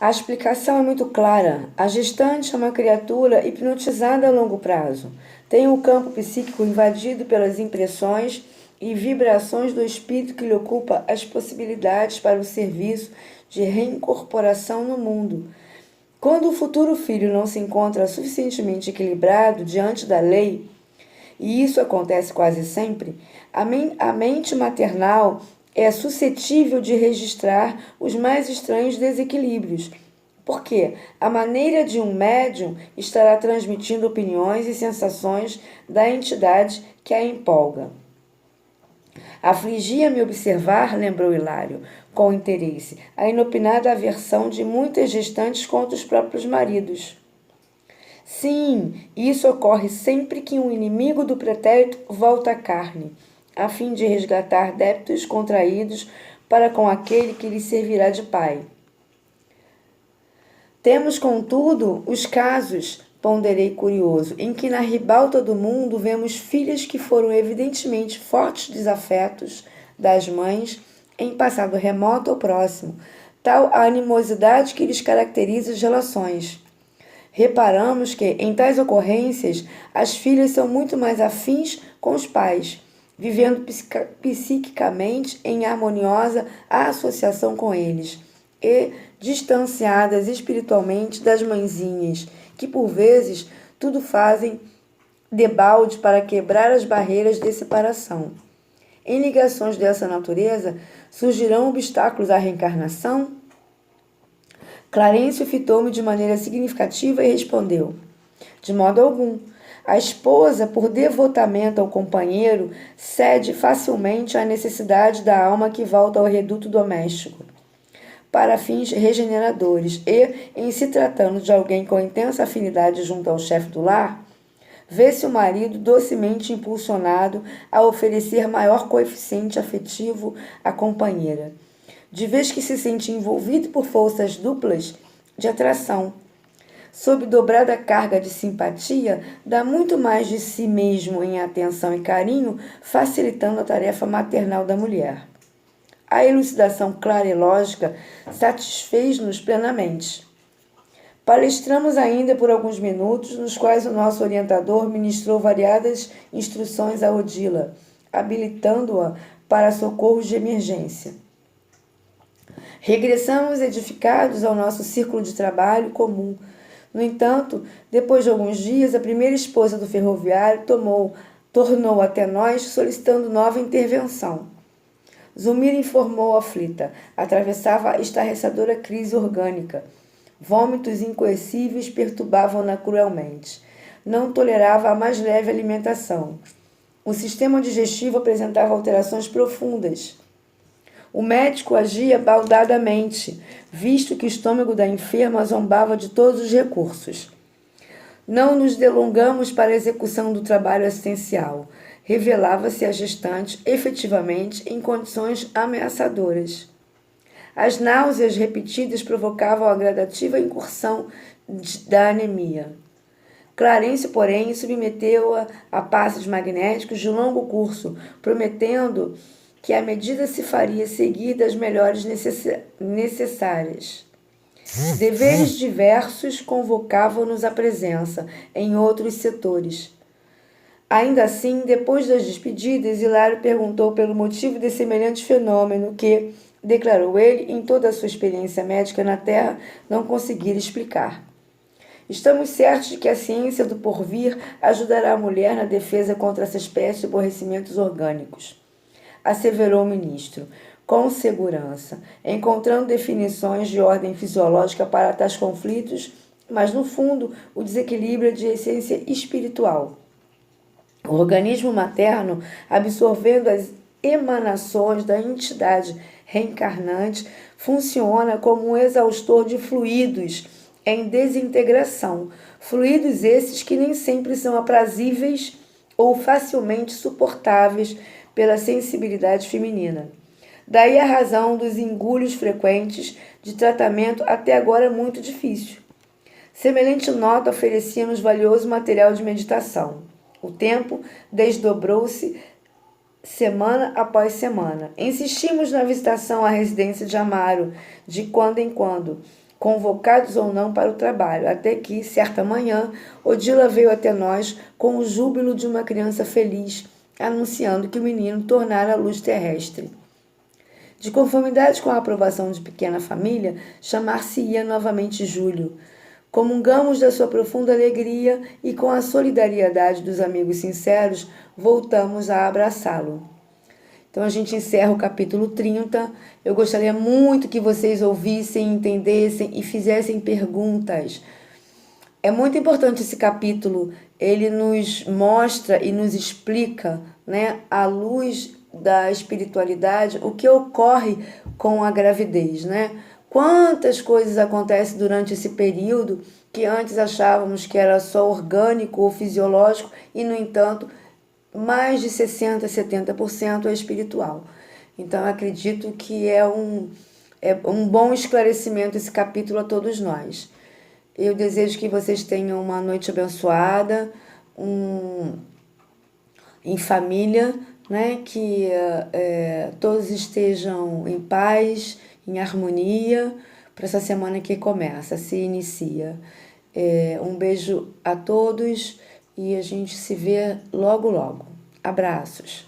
A explicação é muito clara. A gestante é uma criatura hipnotizada a longo prazo. Tem o campo psíquico invadido pelas impressões e vibrações do espírito que lhe ocupa as possibilidades para o serviço de reincorporação no mundo. Quando o futuro filho não se encontra suficientemente equilibrado diante da lei, e isso acontece quase sempre, a mente maternal é suscetível de registrar os mais estranhos desequilíbrios, porque a maneira de um médium estará transmitindo opiniões e sensações da entidade que a empolga. Afligia-me observar, lembrou Hilário, com interesse, a inopinada aversão de muitas gestantes contra os próprios maridos. Sim, isso ocorre sempre que um inimigo do pretérito volta à carne, a fim de resgatar débitos contraídos para com aquele que lhe servirá de pai. Temos, contudo, os casos, ponderei curioso, em que na ribalta do mundo vemos filhas que foram evidentemente fortes desafetos das mães em passado remoto ou próximo, tal a animosidade que lhes caracteriza as relações. Reparamos que, em tais ocorrências, as filhas são muito mais afins com os pais, vivendo psiquicamente em harmoniosa associação com eles, e distanciadas espiritualmente das mãezinhas, que por vezes tudo fazem debalde para quebrar as barreiras de separação. Em ligações dessa natureza, surgirão obstáculos à reencarnação? Clarencio fitou-me de maneira significativa e respondeu: de modo algum. A esposa, por devotamento ao companheiro, cede facilmente à necessidade da alma que volta ao reduto doméstico para fins regeneradores e, em se tratando de alguém com intensa afinidade junto ao chefe do lar, vê-se o marido docemente impulsionado a oferecer maior coeficiente afetivo à companheira, de vez que se sente envolvido por forças duplas de atração. Sob dobrada carga de simpatia, dá muito mais de si mesmo em atenção e carinho, facilitando a tarefa maternal da mulher. A elucidação clara e lógica satisfez-nos plenamente. Palestramos ainda por alguns minutos, nos quais o nosso orientador ministrou variadas instruções a Odila, habilitando-a para socorros de emergência. Regressamos edificados ao nosso círculo de trabalho comum. No entanto, depois de alguns dias, a primeira esposa do ferroviário tornou até nós solicitando nova intervenção. Zulmira informou aflita. Atravessava a estarrecedora crise orgânica. Vômitos incoercíveis perturbavam-na cruelmente. Não tolerava a mais leve alimentação. O sistema digestivo apresentava alterações profundas. O médico agia baldadamente, visto que o estômago da enferma zombava de todos os recursos. Não nos delongamos para a execução do trabalho assistencial. Revelava-se a gestante efetivamente em condições ameaçadoras. As náuseas repetidas provocavam a gradativa incursão da anemia. Clarencio, porém, submeteu-a a passes magnéticos de longo curso, prometendo que a medida se faria seguir das melhores necessárias. Deveres diversos convocavam-nos à presença em outros setores. Ainda assim, depois das despedidas, Hilário perguntou pelo motivo de semelhante fenômeno que, declarou ele, em toda a sua experiência médica na Terra, não conseguira explicar. Estamos certos de que a ciência do porvir ajudará a mulher na defesa contra essa espécie de aborrecimentos orgânicos, asseverou o ministro, com segurança, encontrando definições de ordem fisiológica para tais conflitos, mas, no fundo, o desequilíbrio é de essência espiritual. O organismo materno, absorvendo as emanações da entidade reencarnante, funciona como um exaustor de fluidos em desintegração, fluidos esses que nem sempre são aprazíveis ou facilmente suportáveis pela sensibilidade feminina. Daí a razão dos engulhos frequentes de tratamento até agora muito difícil. Semelhante nota oferecia-nos valioso material de meditação. O tempo desdobrou-se semana após semana. Insistimos na visitação à residência de Amaro, de quando em quando, convocados ou não para o trabalho, até que, certa manhã, Odila veio até nós com o júbilo de uma criança feliz, anunciando que o menino tornara a luz terrestre. De conformidade com a aprovação de pequena família, chamar-se-ia novamente Júlio. Comungamos da sua profunda alegria e, com a solidariedade dos amigos sinceros, voltamos a abraçá-lo. Então a gente encerra o capítulo 30. Eu gostaria muito que vocês ouvissem, entendessem e fizessem perguntas. É muito importante esse capítulo. Ele nos mostra e nos explica, né, à luz da espiritualidade, o que ocorre com a gravidez, né? Quantas coisas acontecem durante esse período que antes achávamos que era só orgânico ou fisiológico e, no entanto, mais de 60%, 70% é espiritual. Então, eu acredito que é um bom esclarecimento esse capítulo a todos nós. Eu desejo que vocês tenham uma noite abençoada, em família, né? Que todos estejam em paz, em harmonia, para essa semana que começa, se inicia. Um beijo a todos e a gente se vê logo, logo. Abraços.